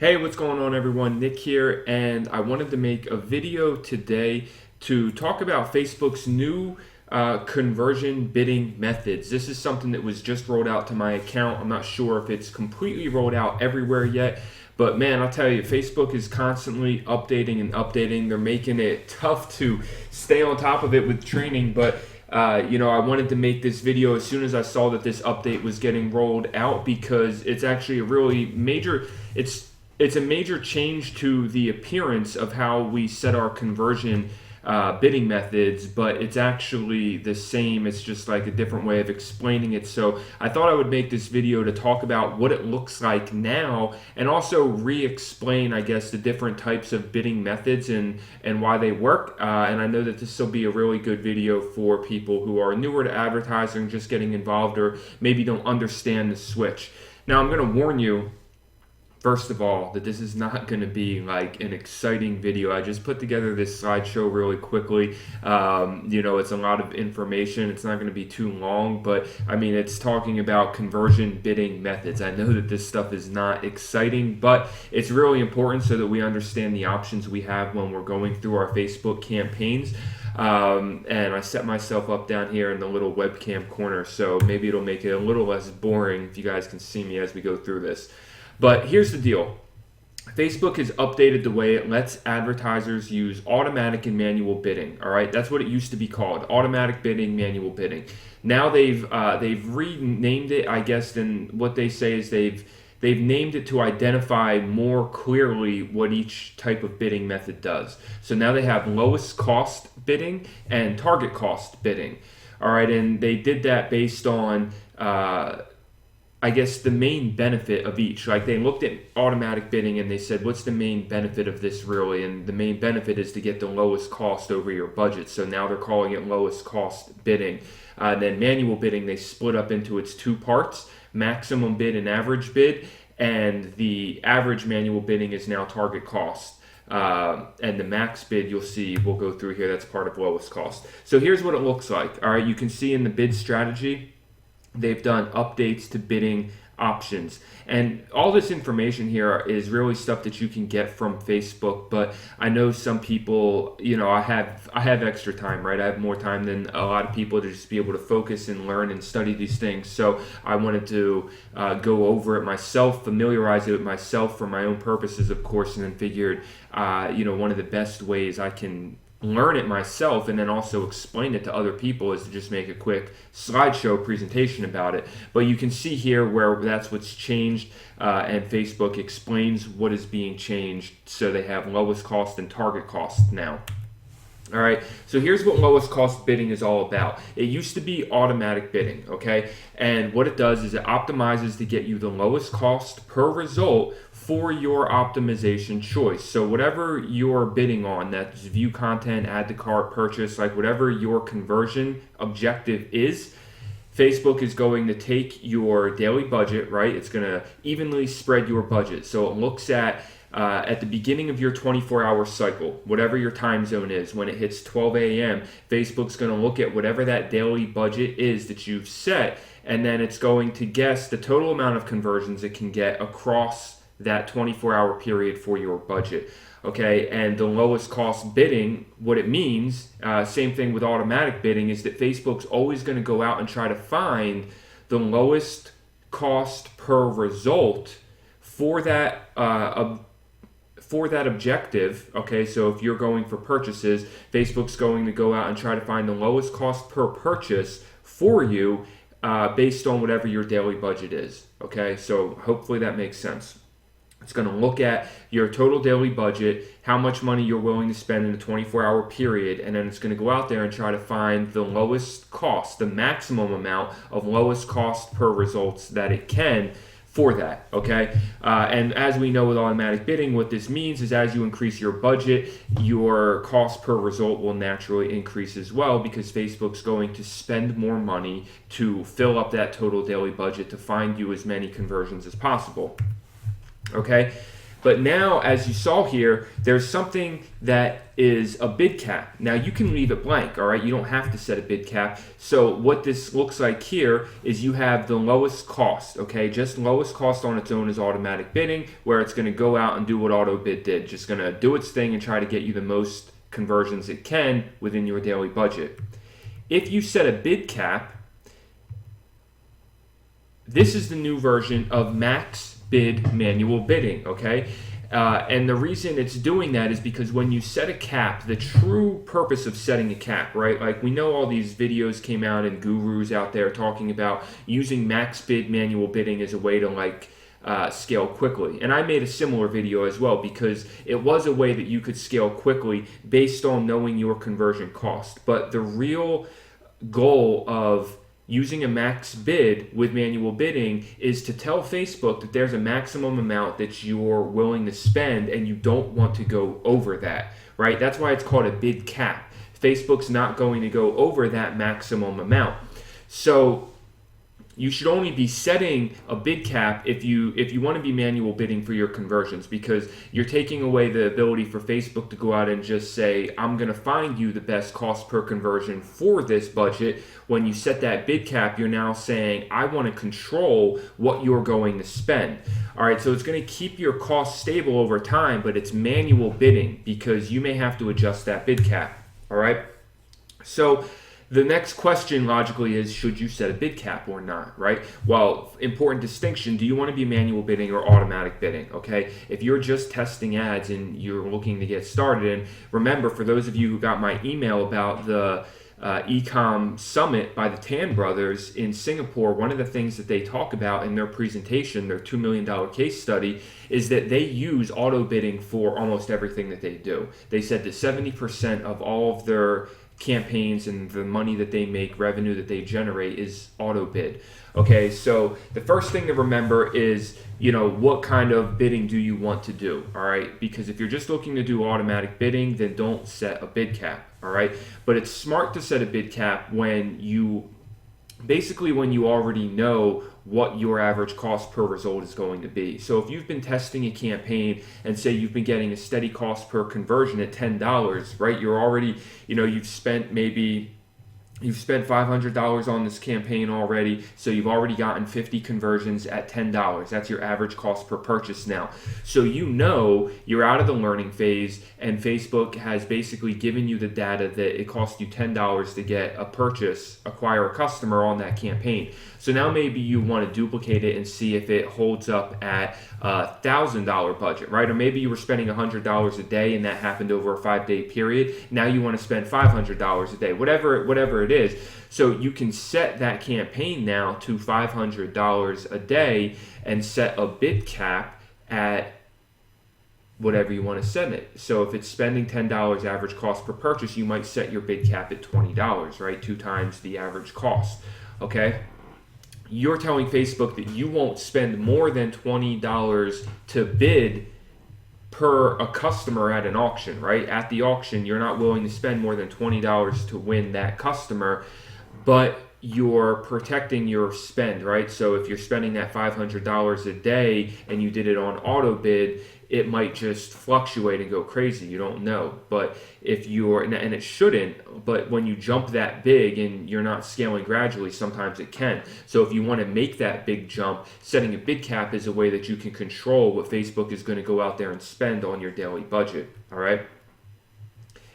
Hey, what's going on everyone? Nick here, and I wanted to make a video today to talk about Facebook's new conversion bidding methods. This is something that was just rolled out to my account. I'm not sure if it's completely rolled out everywhere yet, but man, I'll tell you, Facebook is constantly updating and updating. They're making it tough to stay on top of it with training, but I wanted to make this video as soon as I saw that this update was getting rolled out because it's actually a really major, it's a major change to the appearance of how we set our conversion bidding methods, but it's actually the same. It's just like a different way of explaining it. So I thought I would make this video to talk about what it looks like now and also re-explain, I guess, the different types of bidding methods and why they work. And I know that this will be a really good video for people who are newer to advertising, just getting involved, or maybe don't understand the switch. Now, I'm going to warn you, first of all, that this is not going to be like an exciting video. I just put together this slideshow really quickly. It's a lot of information. It's not going to be too long, but I mean, it's talking about conversion bidding methods. I know that this stuff is not exciting, but it's really important so that we understand the options we have when we're going through our Facebook campaigns. And I set myself up down here in the little webcam corner, so maybe it'll make it a little less boring if you guys can see me as we go through this. But here's the deal. Facebook has updated the way it lets advertisers use automatic and manual bidding. All right, that's what it used to be called: automatic bidding, manual bidding. Now they've renamed it, I guess. And what they say is they've named it to identify more clearly what each type of bidding method does. So now they have lowest cost bidding and target cost bidding. All right, and they did that based on I guess the main benefit of each. Like, they looked at automatic bidding and they said, what's the main benefit of this really? And the main benefit is to get the lowest cost over your budget. So now they're calling it lowest cost bidding. And then manual bidding, they split up into its two parts: maximum bid and average bid. And the average manual bidding is now target cost. And the max bid, you'll see, we'll go through here, that's part of lowest cost. So here's what it looks like. All right, you can see in the bid strategy, they've done updates to bidding options, and all this information here is really stuff that you can get from Facebook. But I know some people, I have extra time, right? I have more time than a lot of people to just be able to focus and learn and study these things. So I wanted to go over it myself, familiarize it with myself for my own purposes, of course, and then figured, one of the best ways I can learn it myself and then also explain it to other people is to just make a quick slideshow presentation about it. But you can see here where that's what's changed, and Facebook explains what is being changed. So they have lowest cost and target cost now. All right, so here's what lowest cost bidding is all about. It used to be automatic bidding, okay? And what it does is it optimizes to get you the lowest cost per result for your optimization choice. So whatever you're bidding on, that's view content, add to cart, purchase, like whatever your conversion objective is, Facebook is going to take your daily budget, right? It's going to evenly spread your budget. So it looks at the beginning of your 24-hour cycle, whatever your time zone is, when it hits 12 a.m., Facebook's going to look at whatever that daily budget is that you've set, and then it's going to guess the total amount of conversions it can get across that 24-hour period for your budget. Okay, and the lowest cost bidding, what it means, same thing with automatic bidding, is that Facebook's always going to go out and try to find the lowest cost per result for that objective. Okay, so if you're going for purchases, Facebook's going to go out and try to find the lowest cost per purchase for you based on whatever your daily budget is. Okay, so hopefully that makes sense. It's going to look at your total daily budget, how much money you're willing to spend in a 24-hour period, and then it's going to go out there and try to find the lowest cost, the maximum amount of lowest cost per results that it can for that, okay? And as we know with automatic bidding, what this means is as you increase your budget, your cost per result will naturally increase as well, because Facebook's going to spend more money to fill up that total daily budget to find you as many conversions as possible. Okay, But now, as you saw here, there's something that is a bid cap. Now you can leave it blank, all right? You don't have to set a bid cap. So what this looks like here is you have the lowest cost, okay? Just lowest cost on its own is automatic bidding, where it's gonna go out and do what auto bid did. Just gonna do its thing and try to get you the most conversions it can within your daily budget. If you set a bid cap, this is the new version of max bid manual bidding, okay? And the reason it's doing that is because when you set a cap, the true purpose of setting a cap, right? Like we know all these videos came out and gurus out there talking about using max bid manual bidding as a way to scale quickly. And I made a similar video as well because it was a way that you could scale quickly based on knowing your conversion cost. But the real goal of using a max bid with manual bidding is to tell Facebook that there's a maximum amount that you're willing to spend and you don't want to go over that, right? That's why it's called a bid cap. Facebook's not going to go over that maximum amount. So you should only be setting a bid cap if you want to be manual bidding for your conversions, because you're taking away the ability for Facebook to go out and just say, I'm going to find you the best cost per conversion for this budget. When you set that bid cap, you're now saying, I want to control what you're going to spend. All right, so it's going to keep your costs stable over time, but it's manual bidding because you may have to adjust that bid cap. All right, so the next question logically is, should you set a bid cap or not, right? Well, important distinction, do you want to be manual bidding or automatic bidding, okay? If you're just testing ads and you're looking to get started, and remember, for those of you who got my email about the Ecom Summit by the Tan Brothers in Singapore, one of the things that they talk about in their presentation, their $2 million case study, is that they use auto bidding for almost everything that they do. They said that 70% of all of their campaigns and the money that they make, revenue that they generate, is auto bid. Okay, so the first thing to remember is, what kind of bidding do you want to do? All right, because if you're just looking to do automatic bidding, then don't set a bid cap. All right, but it's smart to set a bid cap when you already know what your average cost per result is going to be. So if you've been testing a campaign and say you've been getting a steady cost per conversion at $10, right? You're already, you've spent $500 on this campaign already, so you've already gotten 50 conversions at $10. That's your average cost per purchase now. So you're out of the learning phase, and Facebook has basically given you the data that it costs you $10 to get acquire a customer on that campaign. So now maybe you want to duplicate it and see if it holds up at $1,000 budget, right? Or maybe you were spending $100 a day and that happened over a 5-day period. Now you want to spend $500 a day, whatever it is. So you can set that campaign now to $500 a day and set a bid cap at whatever you want to set it. So if it's spending $10 average cost per purchase, you might set your bid cap at $20, right? 2 times the average cost, okay? You're telling Facebook that you won't spend more than $20 to bid per a customer at an auction, right? At the auction, you're not willing to spend more than $20 to win that customer, but you're protecting your spend, right? So if you're spending that $500 a day and you did it on auto bid, it might just fluctuate and go crazy. You don't know. But if you're, and it shouldn't, but when you jump that big and you're not scaling gradually, sometimes it can. So if you want to make that big jump, setting a bid cap is a way that you can control what Facebook is going to go out there and spend on your daily budget. All right.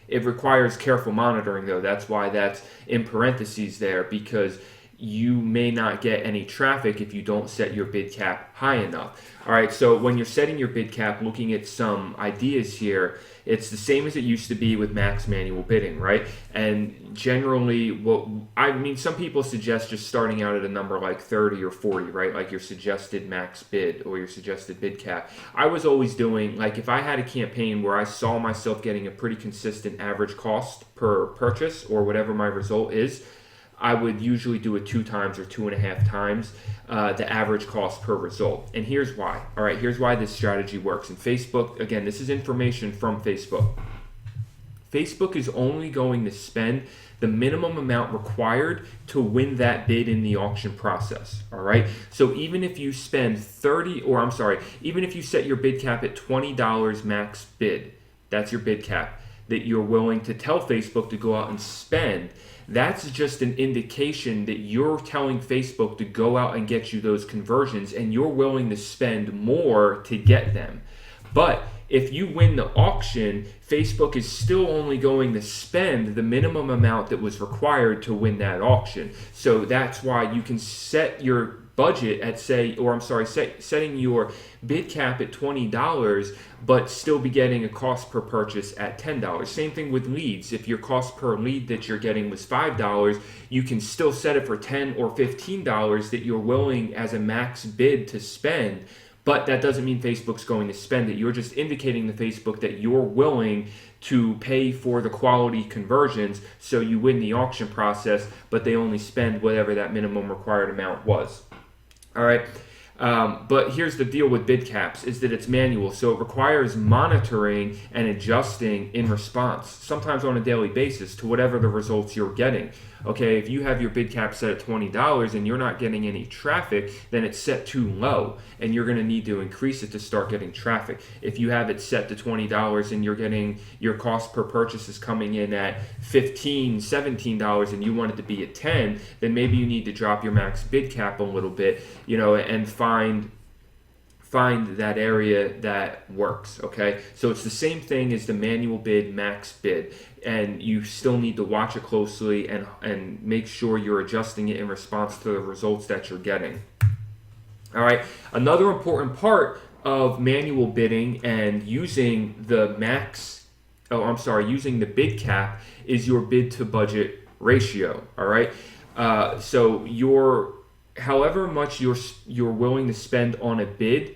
It requires careful monitoring, though. That's why that's in parentheses there, because you may not get any traffic if you don't set your bid cap high enough. All right, so when you're setting your bid cap, looking at some ideas here, it's the same as it used to be with max manual bidding, right? And generally, some people suggest just starting out at a number like 30 or 40, right? Like your suggested max bid or your suggested bid cap. I was always doing, like if I had a campaign where I saw myself getting a pretty consistent average cost per purchase or whatever my result is, I would usually do it 2 times or 2.5 times the average cost per result. And here's why. All right, here's why this strategy works. And Facebook, again, this is information from Facebook. Facebook is only going to spend the minimum amount required to win that bid in the auction process. All right. So even if you spend even if you set your bid cap at $20 max bid, that's your bid cap that you're willing to tell Facebook to go out and spend. That's just an indication that you're telling Facebook to go out and get you those conversions, and you're willing to spend more to get them. But if you win the auction, Facebook is still only going to spend the minimum amount that was required to win that auction. So that's why you can set your budget at setting your bid cap at $20, but still be getting a cost per purchase at $10. Same thing with leads. If your cost per lead that you're getting was $5, you can still set it for $10 or $15 that you're willing as a max bid to spend. But that doesn't mean Facebook's going to spend it. You're just indicating to Facebook that you're willing to pay for the quality conversions, so you win the auction process, but they only spend whatever that minimum required amount was. All right. But here's the deal with bid caps is that it's manual. So it requires monitoring and adjusting in response, sometimes on a daily basis, to whatever the results you're getting. Okay, if you have your bid cap set at $20 and you're not getting any traffic, then it's set too low and you're going to need to increase it to start getting traffic. If you have it set to $20 and you're getting your cost per purchase is coming in at $15, $17 and you want it to be at 10, then maybe you need to drop your max bid cap a little bit, and find that area that works. Okay, so it's the same thing as the manual bid, max bid, and you still need to watch it closely and make sure you're adjusting it in response to the results that you're getting. All right, another important part of manual bidding and using the using the bid cap is your bid to budget ratio. All right, so however much you're willing to spend on a bid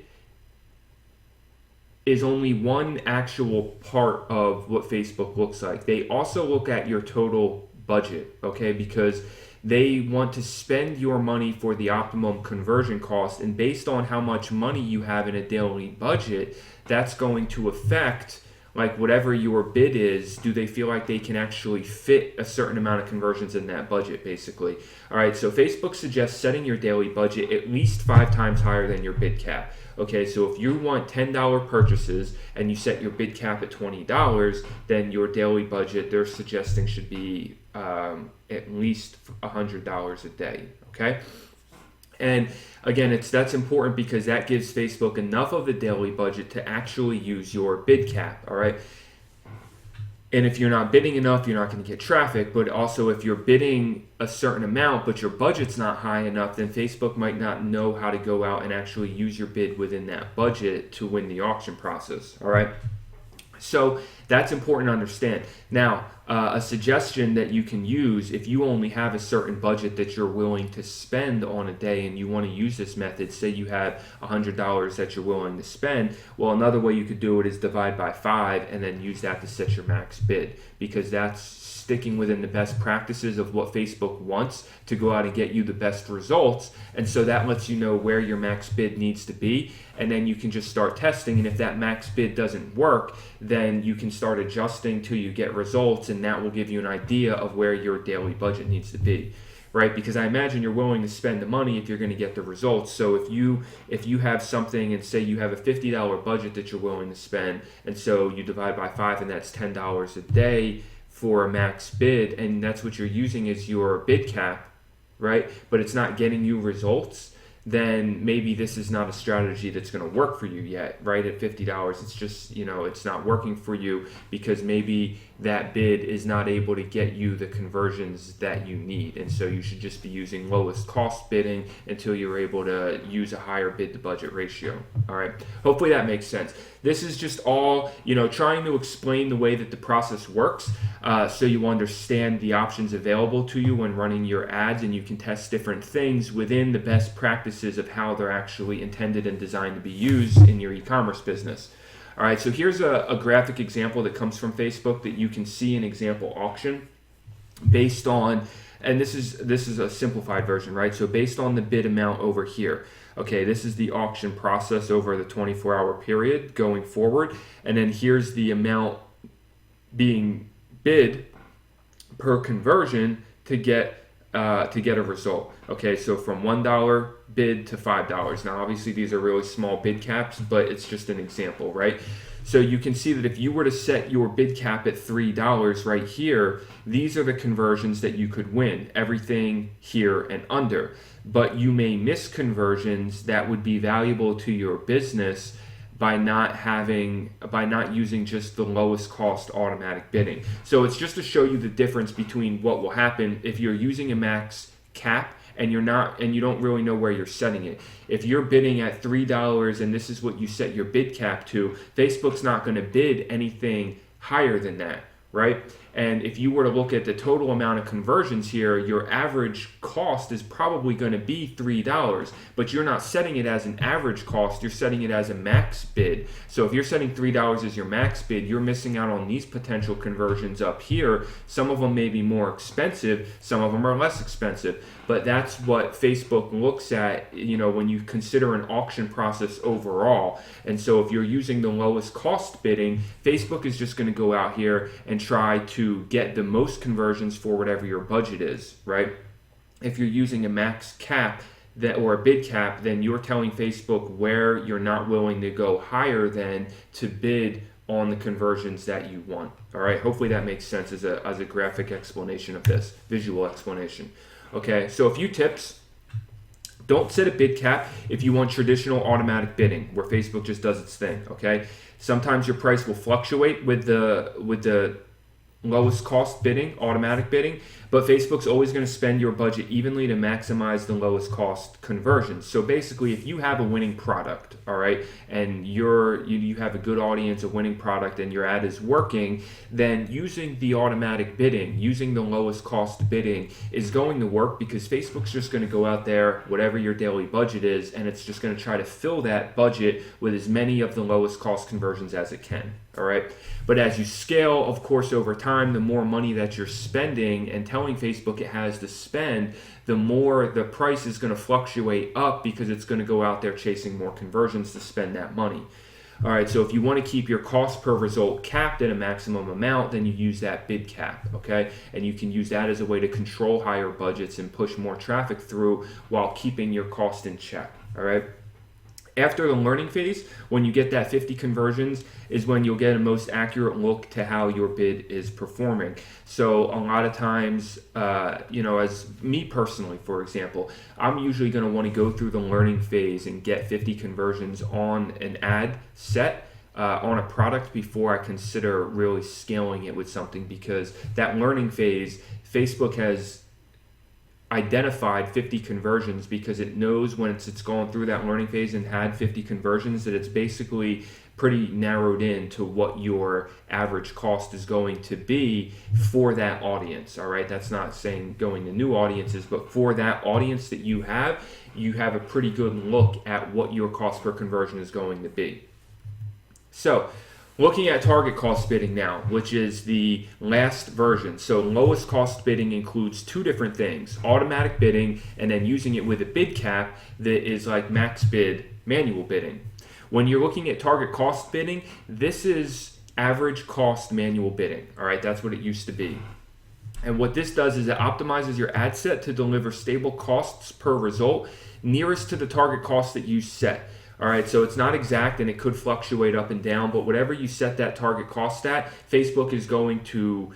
is only one actual part of what Facebook looks like. They also look at your total budget, okay? Because they want to spend your money for the optimum conversion cost, and based on how much money you have in a daily budget, that's going to affect whatever your bid is. Do they feel like they can actually fit a certain amount of conversions in that budget, basically? All right, so Facebook suggests setting your daily budget at least 5 times higher than your bid cap. Okay, so if you want $10 purchases and you set your bid cap at $20, then your daily budget they're suggesting should be at least $100 a day. Okay, and again, that's important because that gives Facebook enough of the daily budget to actually use your bid cap. All right. And if you're not bidding enough, you're not going to get traffic. But also, if you're bidding a certain amount, but your budget's not high enough, then Facebook might not know how to go out and actually use your bid within that budget to win the auction process. All right. So that's important to understand. Now, a suggestion that you can use if you only have a certain budget that you're willing to spend on a day and you want to use this method, say you have $100 that you're willing to spend, well, another way you could do it is divide by 5 and then use that to set your max bid, because that's sticking within the best practices of what Facebook wants to go out and get you the best results. And so that lets you know where your max bid needs to be, and then you can just start testing. And if that max bid doesn't work, then you can start adjusting till you get results, and that will give you an idea of where your daily budget needs to be, right? Because I imagine you're willing to spend the money if you're going to get the results. So if you have something and say you have a $50 budget that you're willing to spend, and so you divide by 5 and that's $10 a day for a max bid, and that's what you're using as your bid cap, right? But it's not getting you results, then maybe this is not a strategy that's going to work for you yet, right? At $50, it's just, it's not working for you because maybe that bid is not able to get you the conversions that you need. And so you should just be using lowest cost bidding until you're able to use a higher bid to budget ratio. All right. Hopefully that makes sense. This is just all, trying to explain the way that the process works, so you understand the options available to you when running your ads, and you can test different things within the best practices of how they're actually intended and designed to be used in your e-commerce business. All right, so here's a graphic example that comes from Facebook that you can see an example auction based on, and this is a simplified version, right? So based on the bid amount over here. Okay, this is the auction process over the 24-hour period going forward, and then here's the amount being bid per conversion to get a result. Okay, so from $1 bid to $5. Now, obviously, these are really small bid caps, but it's just an example, right? So you can see that if you were to set your bid cap at $3 right here, these are the conversions that you could win, everything here and under. But you may miss conversions that would be valuable to your business by not using just the lowest cost automatic bidding. So it's just to show you the difference between what will happen if you're using a max cap and you don't really know where you're setting it. If you're bidding at $3 and this is what you set your bid cap to, Facebook's not going to bid anything higher than that, right? And if you were to look at the total amount of conversions here, your average cost is probably going to be $3, but you're not setting it as an average cost, you're setting it as a max bid. So if you're setting $3 as your max bid, you're missing out on these potential conversions up here. Some of them may be more expensive, some of them are less expensive, but that's what Facebook looks at, when you consider an auction process overall. And so if you're using the lowest cost bidding, Facebook is just going to go out here and try to get the most conversions for whatever your budget is, right? If you're using a max cap or a bid cap, then you're telling Facebook where you're not willing to go higher than to bid on the conversions that you want. All right, hopefully that makes sense as a graphic explanation of this, visual explanation. Okay, so a few tips. Don't set a bid cap if you want traditional automatic bidding, where Facebook just does its thing, okay? Sometimes your price will fluctuate with the lowest cost bidding, automatic bidding, but Facebook's always going to spend your budget evenly to maximize the lowest cost conversions. So basically, if you have a winning product, all right, and you have a good audience, a winning product, and your ad is working, then using the automatic bidding, using the lowest cost bidding is going to work, because Facebook's just going to go out there, whatever your daily budget is, and it's just going to try to fill that budget with as many of the lowest cost conversions as it can. All right. But as you scale, of course, over time, the more money that you're spending and telling Facebook it has to spend, the more the price is going to fluctuate up, because it's going to go out there chasing more conversions to spend that money. All right. So if you want to keep your cost per result capped at a maximum amount, then you use that bid cap. Okay. And you can use that as a way to control higher budgets and push more traffic through while keeping your cost in check. All right. After the learning phase, when you get that 50 conversions, is when you'll get a most accurate look to how your bid is performing. So a lot of times, as me personally, for example, I'm usually going to want to go through the learning phase and get 50 conversions on an ad set, on a product, before I consider really scaling it with something, because that learning phase, Facebook has identified 50 conversions because it knows when it's gone through that learning phase and had 50 conversions that it's basically pretty narrowed in to what your average cost is going to be for that audience. All right, that's not saying going to new audiences, but for that audience that you have a pretty good look at what your cost per conversion is going to be. So looking at target cost bidding now, which is the last version. So lowest cost bidding includes two different things: automatic bidding, and then using it with a bid cap that is like max bid, manual bidding. When you're looking at target cost bidding, this is average cost manual bidding. All right, that's what it used to be. And what this does is it optimizes your ad set to deliver stable costs per result nearest to the target cost that you set. All right, so it's not exact and it could fluctuate up and down, but whatever you set that target cost at, Facebook is going to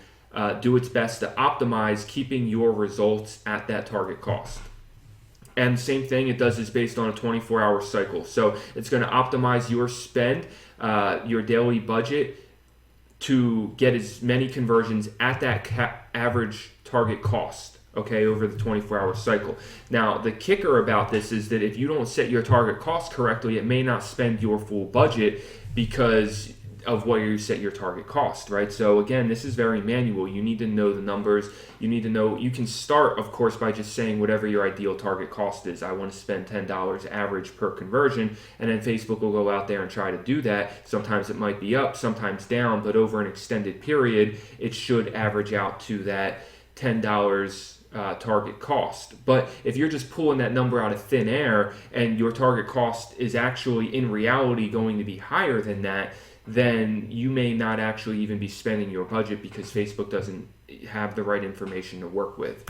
do its best to optimize keeping your results at that target cost. And same thing it does is based on a 24-hour cycle. So it's going to optimize your spend, your daily budget, to get as many conversions at that average target cost, okay, over the 24-hour cycle. Now, the kicker about this is that if you don't set your target cost correctly, it may not spend your full budget because of where you set your target cost, right? So again, this is very manual. You need to know the numbers. You need to know, you can start, of course, by just saying whatever your ideal target cost is. I want to spend $10 average per conversion, and then Facebook will go out there and try to do that. Sometimes it might be up, sometimes down, but over an extended period, it should average out to that $10 target cost. But if you're just pulling that number out of thin air and your target cost is actually in reality going to be higher than that, then you may not actually even be spending your budget because Facebook doesn't have the right information to work with.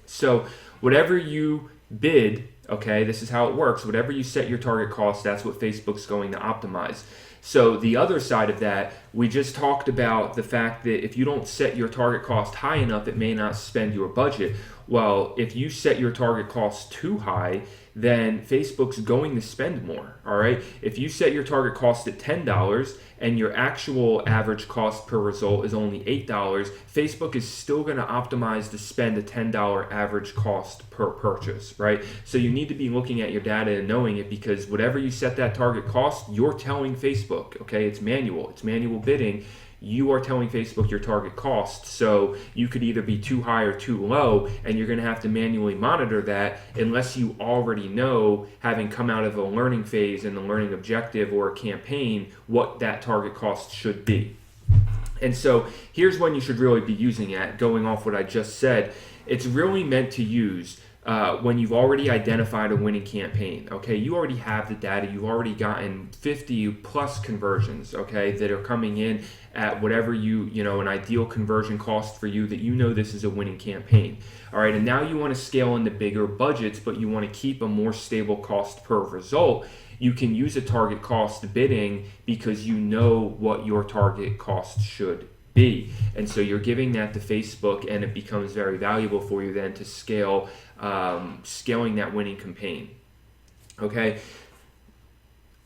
So whatever you bid, okay, this is how it works. Whatever you set your target cost, that's what Facebook's going to optimize. So the other side of that, we just talked about the fact that if you don't set your target cost high enough, it may not spend your budget. Well, if you set your target cost too high, then Facebook's going to spend more, all right? If you set your target cost at $10 and your actual average cost per result is only $8, Facebook is still going to optimize to spend a $10 average cost per purchase, right? So you need to be looking at your data and knowing it, because whatever you set that target cost, you're telling Facebook, okay? It's manual bidding. You are telling Facebook your target cost, so you could either be too high or too low, and you're going to have to manually monitor that unless you already know, having come out of a learning phase and a learning objective or a campaign, what that target cost should be. And so here's when you should really be using it, going off what I just said. It's really meant to use when you've already identified a winning campaign, okay? You already have the data. You've already gotten 50 plus conversions, okay, that are coming in at whatever an ideal conversion cost for you, that you know this is a winning campaign, all right? And now you want to scale into bigger budgets, but you want to keep a more stable cost per result. You can use a target cost bidding because you know what your target cost should be. And so you're giving that to Facebook, and it becomes very valuable for you then to scaling that winning campaign. Okay,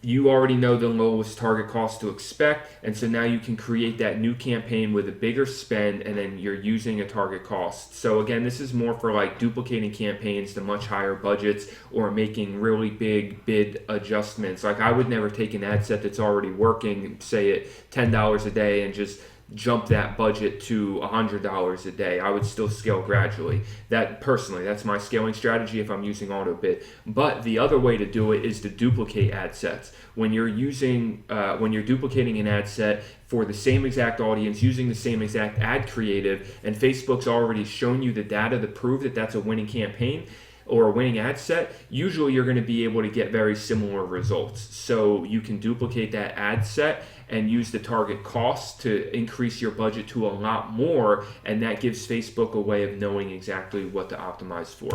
you already know the lowest target cost to expect, and so now you can create that new campaign with a bigger spend, and then you're using a target cost. So again, this is more for like duplicating campaigns to much higher budgets, or making really big bid adjustments. Like I would never take an ad set that's already working, say at $10 a day, and just jump that budget to $100 a day. I would still scale gradually. That's my scaling strategy if I'm using auto bid. But the other way to do it is to duplicate ad sets. When you're duplicating an ad set for the same exact audience, using the same exact ad creative, and Facebook's already shown you the data to prove that that's a winning campaign or a winning ad set, usually you're going to be able to get very similar results. So you can duplicate that ad set and use the target cost to increase your budget to a lot more, and that gives Facebook a way of knowing exactly what to optimize for.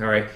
All right,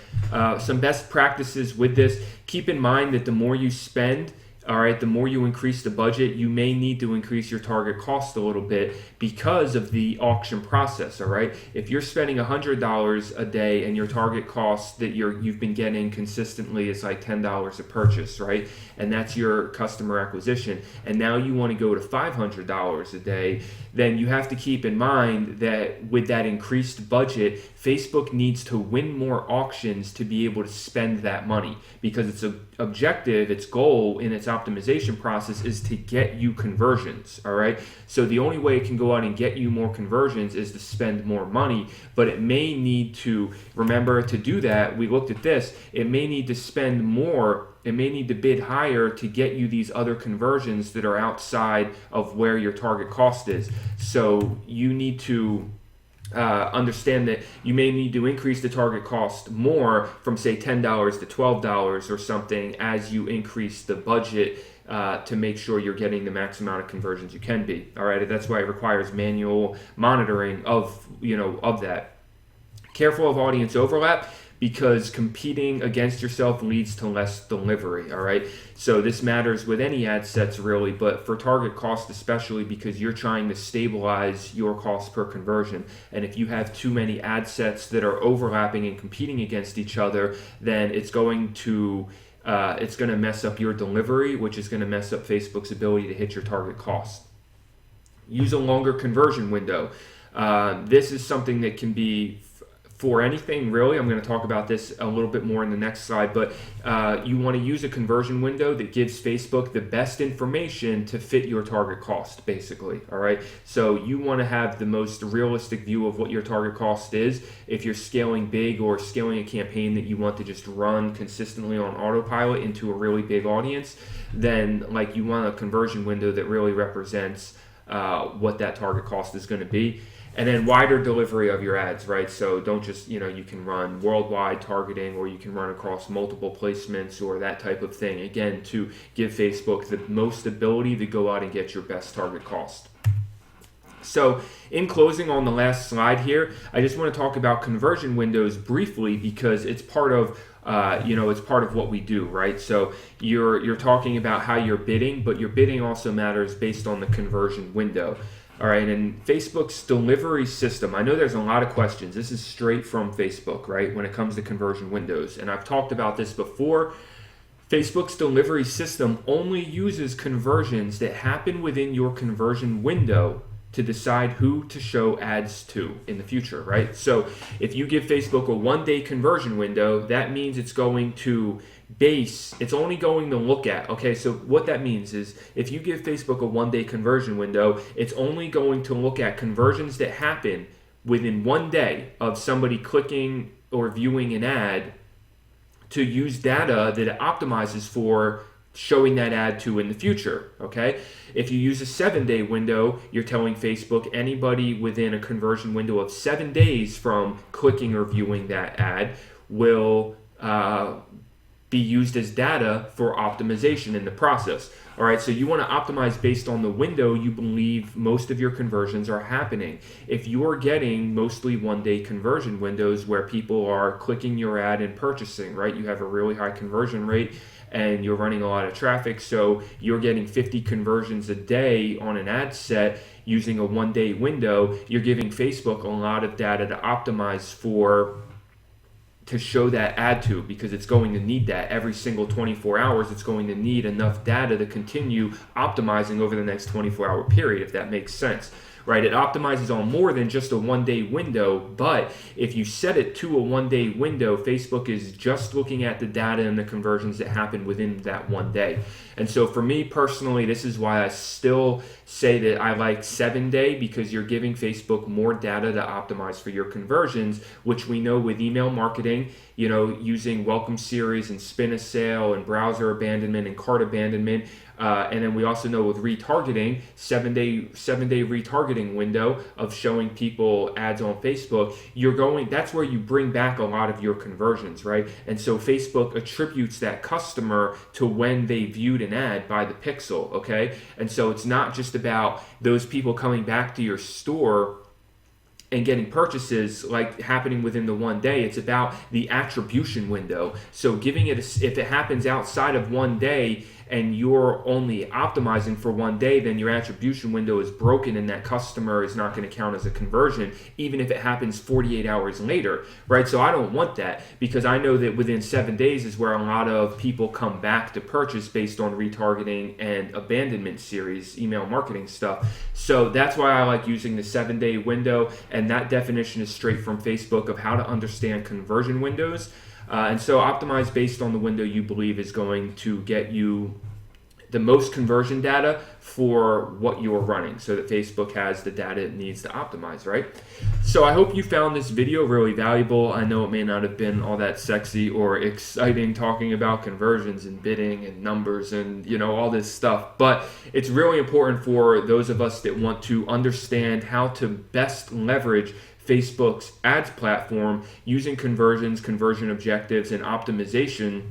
some best practices with this. Keep in mind that the more you spend, all right, the more you increase the budget, you may need to increase your target cost a little bit because of the auction process, all right? If you're spending $100 a day and your target cost that you've been getting consistently is like $10 a purchase, right? And that's your customer acquisition, and now you want to go to $500 a day, then you have to keep in mind that with that increased budget, Facebook needs to win more auctions to be able to spend that money, because its objective, its goal in its optimization process is to get you conversions, all right? So the only way it can go out and get you more conversions is to spend more money, but it may need to, remember, to do that, we looked at this, it may need to spend more, it may need to bid higher to get you these other conversions that are outside of where your target cost is. So you need to understand that you may need to increase the target cost more from say $10 to $12 or something as you increase the budget to make sure you're getting the max amount of conversions you can be. All right, that's why it requires manual monitoring of that. Careful of audience overlap, because competing against yourself leads to less delivery, all right? So this matters with any ad sets really, but for target cost especially, because you're trying to stabilize your cost per conversion. And if you have too many ad sets that are overlapping and competing against each other, then it's going to mess up your delivery, which is going to mess up Facebook's ability to hit your target cost. Use a longer conversion window. This is something that can be for anything really. I'm going to talk about this a little bit more in the next slide, but you want to use a conversion window that gives Facebook the best information to fit your target cost, basically, all right? So you want to have the most realistic view of what your target cost is. If you're scaling big or scaling a campaign that you want to just run consistently on autopilot into a really big audience, then like you want a conversion window that really represents what that target cost is going to be. And then wider delivery of your ads, right? So don't just, you can run worldwide targeting, or you can run across multiple placements or that type of thing. Again, to give Facebook the most ability to go out and get your best target cost. So in closing, on the last slide here, I just want to talk about conversion windows briefly, because it's part of it's part of what we do, right? So you're talking about how you're bidding, but your bidding also matters based on the conversion window. All right, and Facebook's delivery system, I know there's a lot of questions. This is straight from Facebook, right, when it comes to conversion windows. And I've talked about this before. Facebook's delivery system only uses conversions that happen within your conversion window to decide who to show ads to in the future, right? So if you give Facebook a 1-day conversion window, that means it's going to it's only going to look at, okay, so what that means is if you give Facebook a 1-day conversion window, it's only going to look at conversions that happen within 1 day of somebody clicking or viewing an ad, to use data that it optimizes for showing that ad to in the future, okay? If you use a 7-day window, you're telling Facebook anybody within a conversion window of 7 days from clicking or viewing that ad will be used as data for optimization in the process. All right, so you want to optimize based on the window you believe most of your conversions are happening. If you're getting mostly 1-day conversion windows where people are clicking your ad and purchasing, right, you have a really high conversion rate and you're running a lot of traffic, so you're getting 50 conversions a day on an ad set using a 1-day window, you're giving Facebook a lot of data to optimize to show that ad to, because it's going to need that every single 24 hours. It's going to need enough data to continue optimizing over the next 24-hour period, if that makes sense, right? It optimizes on more than just a 1-day window, but if you set it to a 1-day window, Facebook is just looking at the data and the conversions that happen within that 1 day. And so for me personally, this is why I still say that I like 7-day, because you're giving Facebook more data to optimize for your conversions, which we know with email marketing, using welcome series and spin a sale and browser abandonment and cart abandonment. And then we also know with retargeting, 7-day retargeting window of showing people ads on Facebook, that's where you bring back a lot of your conversions, right? And so Facebook attributes that customer to when they viewed an ad by the pixel, okay? And so it's not just about those people coming back to your store and getting purchases like happening within the 1 day. It's about the attribution window. So giving it, if it happens outside of 1 day and you're only optimizing for 1 day, then your attribution window is broken and that customer is not going to count as a conversion, even if it happens 48 hours later, right? So I don't want that, because I know that within 7 days is where a lot of people come back to purchase based on retargeting and abandonment series, email marketing stuff. So that's why I like using the 7-day window, and that definition is straight from Facebook of how to understand conversion windows. And so optimize based on the window you believe is going to get you the most conversion data for what you're running, so that Facebook has the data it needs to optimize, right? So I hope you found this video really valuable. I know it may not have been all that sexy or exciting talking about conversions and bidding and numbers and all this stuff, but it's really important for those of us that want to understand how to best leverage Facebook's ads platform using conversions, conversion objectives, and optimization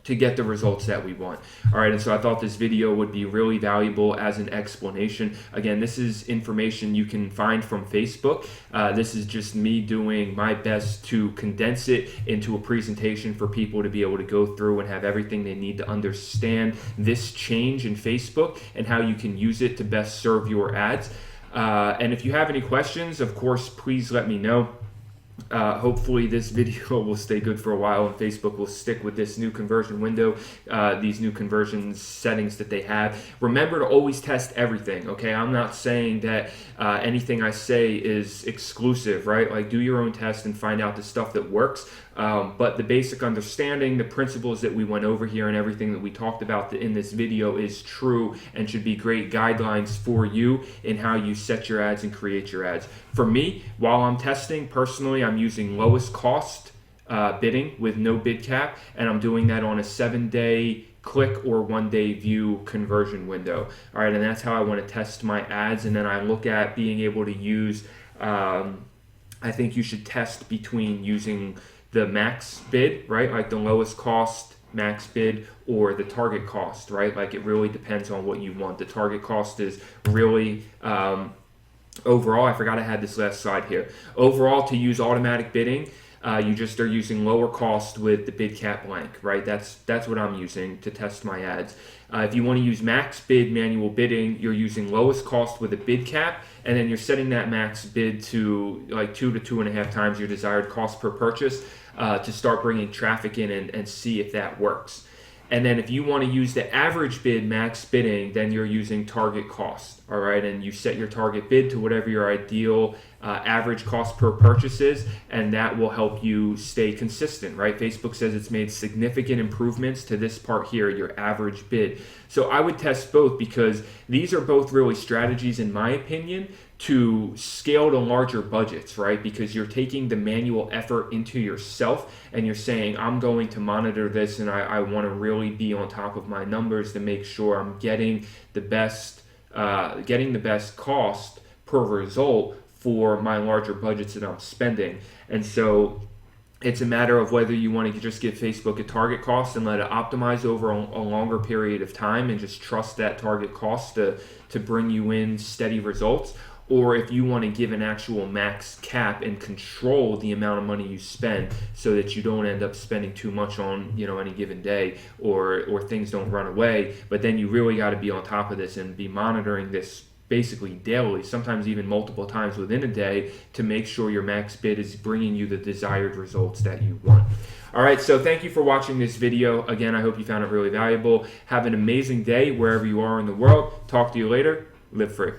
to get the results that we want. All right, and so I thought this video would be really valuable as an explanation. Again, this is information you can find from Facebook. This is just me doing my best to condense it into a presentation for people to be able to go through and have everything they need to understand this change in Facebook and how you can use it to best serve your ads. And if you have any questions, of course, please let me know. Hopefully this video will stay good for a while and Facebook will stick with this new conversion window, these new conversion settings that they have. Remember to always test everything, okay? I'm not saying that anything I say is exclusive, right? Like, do your own test and find out the stuff that works. But the basic understanding, the principles that we went over here and everything that we talked about in this video is true and should be great guidelines for you in how you set your ads and create your ads. For me, while I'm testing, personally, I'm using lowest cost bidding with no bid cap, and I'm doing that on a 7-day click or 1-day view conversion window. All right, and that's how I want to test my ads, and then I look at being able to use I think you should test between using the max bid, right? Like the lowest cost max bid or the target cost, right? Like it really depends on what you want. The target cost is really overall, I forgot I had this last slide here. Overall, to use automatic bidding, you just are using lower cost with the bid cap blank, right? That's what I'm using to test my ads. If you want to use max bid manual bidding, you're using lowest cost with a bid cap, and then you're setting that max bid to like 2 to 2.5 times your desired cost per purchase to start bringing traffic in and see if that works. And then if you want to use the average bid max bidding, then you're using target cost, all right? And you set your target bid to whatever your ideal average cost per purchase is, and that will help you stay consistent, right? Facebook says it's made significant improvements to this part here, your average bid. So I would test both because these are both really strategies, in my opinion, to scale to larger budgets, right? Because you're taking the manual effort into yourself and you're saying, I'm going to monitor this and I want to really be on top of my numbers to make sure I'm getting the best cost per result for my larger budgets that I'm spending. And so it's a matter of whether you want to just give Facebook a target cost and let it optimize over a longer period of time and just trust that target cost to bring you in steady results, or if you want to give an actual max cap and control the amount of money you spend so that you don't end up spending too much on any given day or things don't run away. But then you really got to be on top of this and be monitoring this basically daily, sometimes even multiple times within a day, to make sure your max bid is bringing you the desired results that you want. All right, so thank you for watching this video. Again, I hope you found it really valuable. Have an amazing day wherever you are in the world. Talk to you later. Live free.